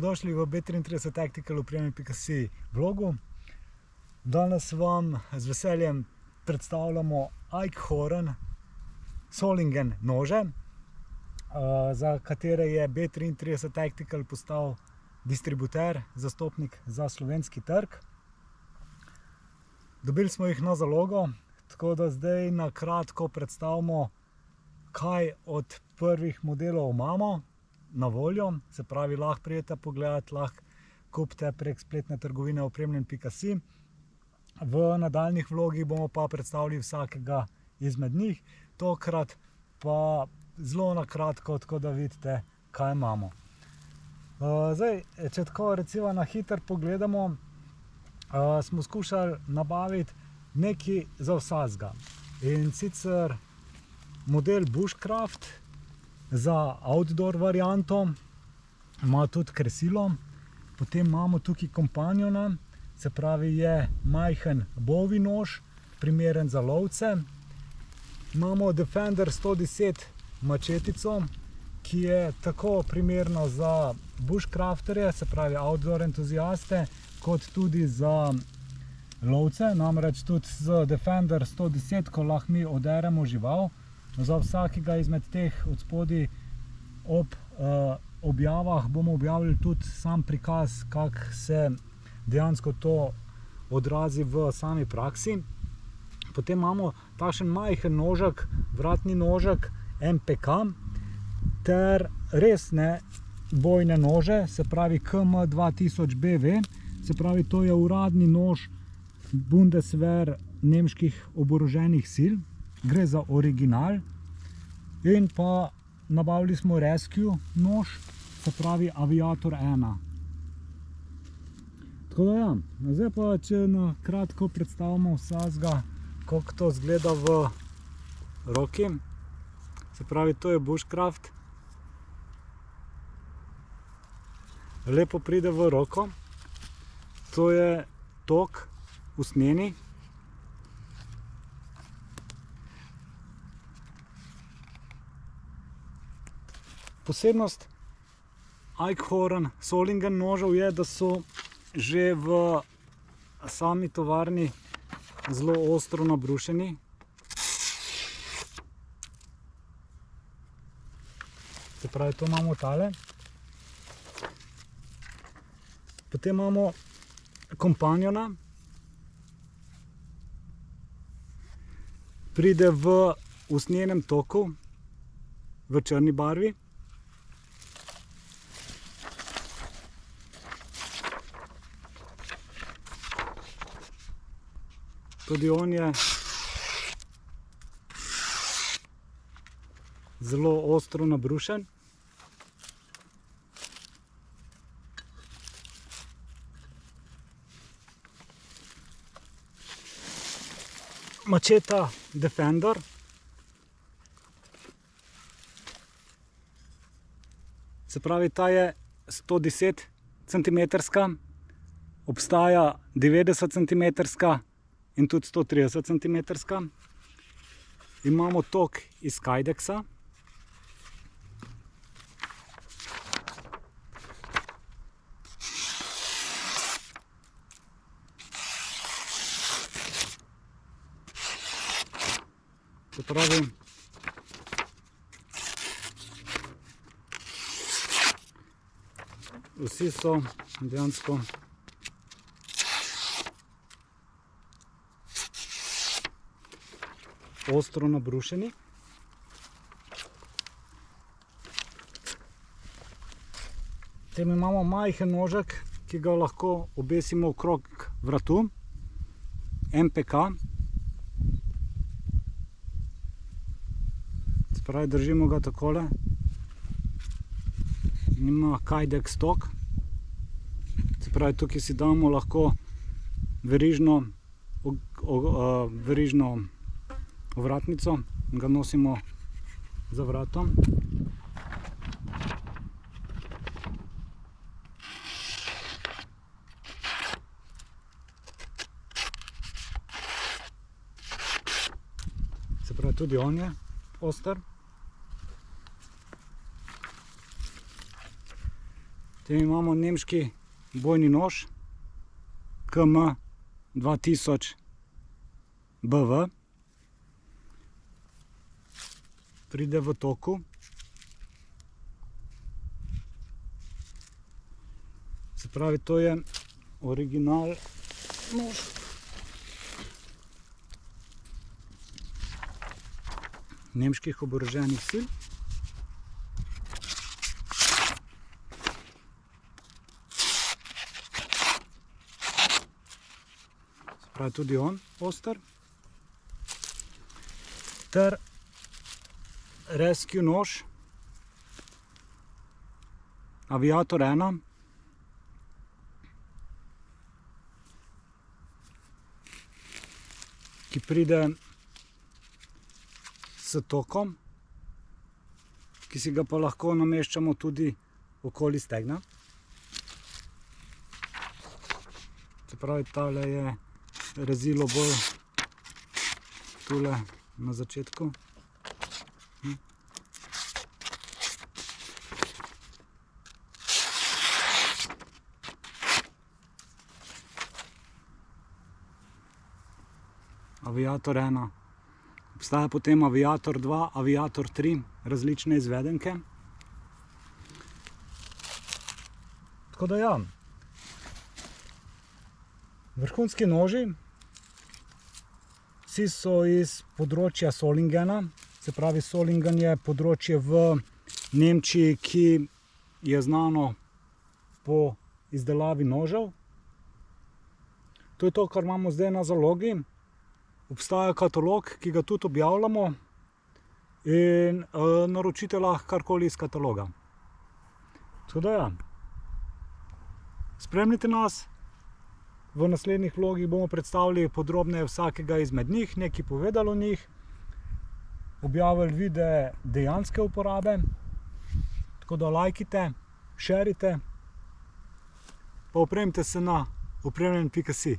dobrodošli v B33 Tactical opreme.si vlogu. Danes vam z veseljem predstavljamo Eichhorn Solingen nože, za katere je B33 Tactical postal distributer, zastopnik za slovenski trg. Dobili smo jih na zalogo, tako da zdaj na kratko predstavimo, kaj od prvih modelov imamo na voljo. Se pravi, lahko pridete pogledati, lahko kupite prek spletne trgovine opremljen.si. V nadaljnjih vlogih bomo pa predstavili vsakega izmed njih, tokrat pa zelo na kratko, tako da vidite, kaj imamo. Zdaj, če tako recimo na hitro pogledamo, smo skušali nabaviti nekaj za vsakega. In sicer model Bushcraft za outdoor varianto, ima tudi kresilo. Potem imamo tukaj Companiona, se pravi je majhen bovi nož, primeren za lovce. Imamo Defender 110 mačetico, ki je tako primerna za bushcrafterje, se pravi outdoor entuziaste, kot tudi za lovce. Namreč tudi z Defender 110, ko lahko mi oderemo žival. Za vsakega izmed teh od spodaj ob objavah bomo objavili tudi sam prikaz, kako se dejansko to odrazi v sami praksi. Potem imamo takšen majhen nožek, vratni nožek MPK ter resne bojne nože, se pravi KM2000BV, se pravi to je uradni nož Bundeswehr nemških oboroženih sil. Gre za original. In pa nabavili smo Rescue nož, se pravi Aviator 1. Tako da ja, zdaj pa če na kratko predstavimo vsakega, kako to izgleda v roki. Se pravi, to je Bushcraft. Lepo pride v roko. To je tok usnjeni. Posebnost Eichhorn Solingen nožev je, da so že v sami tovarni zelo ostro nabrušeni. Se pravi, to imamo tale. Potem imamo Companiona. Pride v usnjenem toku, v črni barvi. Tudi on je zelo ostro nabrušen. Mačeta Defender. Se pravi, ta je 110 cm, obstaja 90 cm in tudi 130 cm. Imamo tok iz Kydexa. Se pravi, vsi so dejansko ostro nabrušeni. Potem imamo majhen nožek, ki ga lahko obesimo okrog vratu, MPK. Se pravi, držimo ga takole. Ima Kydex tok. Se pravi, tukaj si damo lahko verižno ovratnico in ga nosimo za vratom. Se pravi, tudi on je oster. Potem imamo nemški bojni nož KM 2000 BV. Pride v toku. Se pravi, to je original nož. Nemških oboroženih sil. Se pravi, tudi on oster. Ter rescue nož Aviator 1. Ki pride s tokom, ki si ga pa lahko nameščamo tudi okoli stegna. Se pravi, tale je rezilo bolj tule na začetku. Aviator 1. Obstaja potem Aviator 2, Aviator 3, različne izvedenke. Tako da ja, vrhunski noži, vsi so iz področja Solingena, se pravi Solingen je področje v Nemčiji, ki je znano po izdelavi nožev. To je to, kar imamo zdaj na zalogi. Obstaja katalog, ki ga tudi objavljamo in naročite lahko karkoli iz kataloga. Tako da ja, spremljite nas, v naslednjih vlogih bomo predstavili podrobneje vsakega izmed njih, nekaj povedali o njih, objavili videe dejanske uporabe, tako da lajkite, šerite, pa opremite se na opremljen.si.